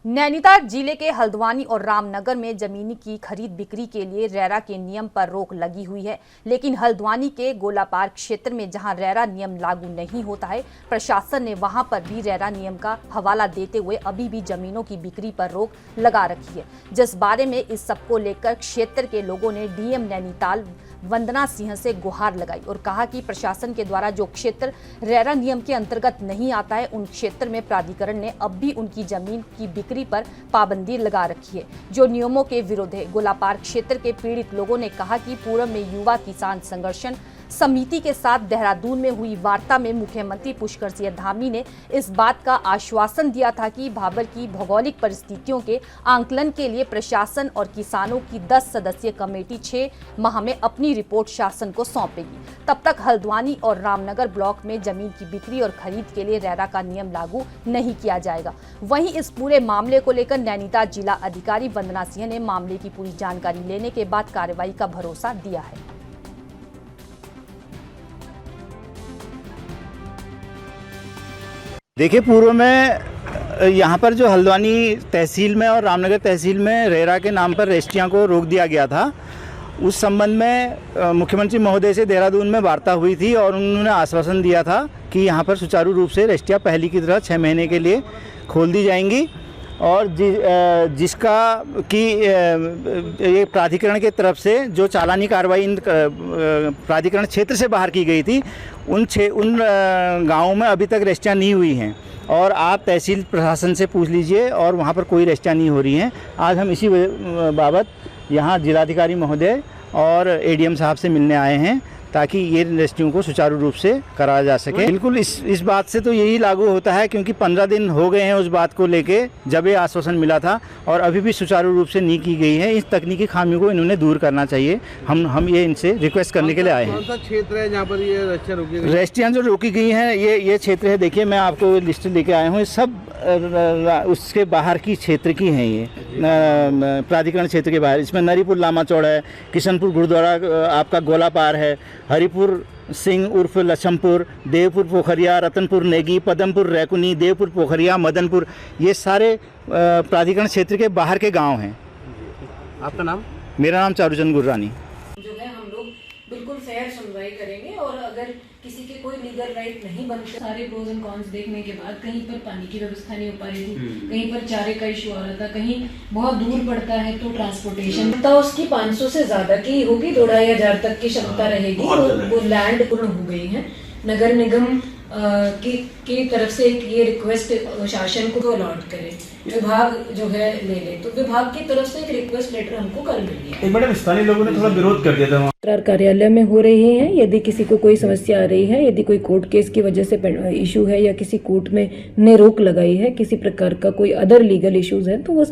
नैनीताल जिले के हल्द्वानी और रामनगर में जमीन की खरीद बिक्री के लिए रेरा के नियम पर रोक लगी हुई है, लेकिन हल्द्वानी के गोलापार क्षेत्र में जहां रेरा नियम लागू नहीं होता है, प्रशासन ने वहां पर भी रेरा नियम का हवाला देते हुए अभी भी जमीनों की बिक्री पर रोक लगा रखी है। जिस बारे में इस सबको लेकर क्षेत्र के लोगों ने डीएम नैनीताल वंदना सिंह से गुहार लगाई और कहा कि प्रशासन के द्वारा जो क्षेत्र रेरा नियम के अंतर्गत नहीं आता है, उन क्षेत्र में प्राधिकरण ने अब भी उनकी जमीन की बिक्री पर पाबंदी लगा रखी है, जो नियमों के विरुद्ध है। गोलापार क्षेत्र के पीड़ित लोगों ने कहा कि पूर्व में युवा किसान संघर्षण समिति के साथ देहरादून में हुई वार्ता में मुख्यमंत्री पुष्कर सिंह धामी ने इस बात का आश्वासन दिया था कि भाबर की भौगोलिक परिस्थितियों के आंकलन के लिए प्रशासन और किसानों की 10 सदस्यीय कमेटी 6 माह में अपनी रिपोर्ट शासन को सौंपेगी। तब तक हल्द्वानी और रामनगर ब्लॉक में जमीन की बिक्री और खरीद के लिए रेरा का नियम लागू नहीं किया जाएगा। वहीं इस पूरे मामले को लेकर नैनीताल जिला अधिकारी वंदना सिंह ने मामले की पूरी जानकारी लेने के बाद कार्रवाई का भरोसा दिया है। देखिए, पूर्व में यहाँ पर जो हल्द्वानी तहसील में और रामनगर तहसील में रेरा के नाम पर रजिस्ट्रियाँ को रोक दिया गया था। उस संबंध में मुख्यमंत्री महोदय से देहरादून में वार्ता हुई थी और उन्होंने आश्वासन दिया था कि यहाँ पर सुचारू रूप से रजिस्ट्रियाँ पहले की तरह 6 महीने के लिए खोल दी जाएंगी और जिसका कि ये प्राधिकरण के तरफ से जो चालानी कार्रवाई प्राधिकरण क्षेत्र से बाहर की गई थी, उन गाँवों में अभी तक रजिस्ट्रियाँ नहीं हुई हैं और आप तहसील प्रशासन से पूछ लीजिए और वहाँ पर कोई रजिस्ट्रियाँ नहीं हो रही हैं। आज हम इसी बाबत यहाँ जिलाधिकारी महोदय और एडीएम साहब से मिलने आए हैं ताकि ये रजिस्ट्रियों को सुचारू रूप से कराया जा सके। बिल्कुल इस बात से तो यही लागू होता है, क्योंकि 15 दिन हो गए हैं उस बात को लेके जब ये आश्वासन मिला था और अभी भी सुचारू रूप से नहीं की गई है। इस तकनीकी खामियों को इन्होंने दूर करना चाहिए। हम ये इनसे रिक्वेस्ट करने के लिए आए हैं। कौन सा क्षेत्र है जहाँ पर ये रजिस्ट्रियाँ जो रोकी गई हैं, ये क्षेत्र है। देखिए, मैं आपको लिस्ट लेके आया हूँ। सब उसके बाहर की क्षेत्र की हैं, ये प्राधिकरण क्षेत्र के बाहर। इसमें नरीपुर लामा चौड़ा है, किशनपुर गुरुद्वारा आपका गोलापार है, हरिपुर सिंह उर्फ लछमपुर, देवपुर पोखरिया, रतनपुर नेगी, पदमपुर रैकुनी, देवपुर पोखरिया, मदनपुर, ये सारे प्राधिकरण क्षेत्र के बाहर के गांव हैं। आपका नाम? मेरा नाम चारूचंद गुर्रानी। जो है हम लोग बिल्कुल फेयर सुनवाई करेंगे और अगर किसी के कोई लीगल राइट नहीं बनते, सारे प्रोज एंड कॉन्स देखने के बाद कहीं पर पानी की व्यवस्था नहीं हो पा रही थी, कहीं पर चारे का इशू आ रहा था, कहीं बहुत दूर पड़ता है तो ट्रांसपोर्टेशन तो उसकी 500 से ज्यादा की होगी, 2,500 तक की क्षमता रहेगी। वो लैंड पूर्ण हो गई है। नगर निगम की तरफ से ये रिक्वेस्ट शासन को अलॉट करे, विभाग जो है ले ले, तो विभाग की तरफ से एक रिक्वेस्ट लेटर हमको कल मिल गया। मैडम, स्थानीय लोगों ने थोड़ा विरोध कर दिया था। कार्यालय में हो रही है। यदि किसी को कोई समस्या आ रही है, यदि कोई कोर्ट केस की वजह से इशू है या किसी कोर्ट में ने रोक लगाई है, किसी प्रकार का कोई अदर लीगल इश्यूज है, तो वो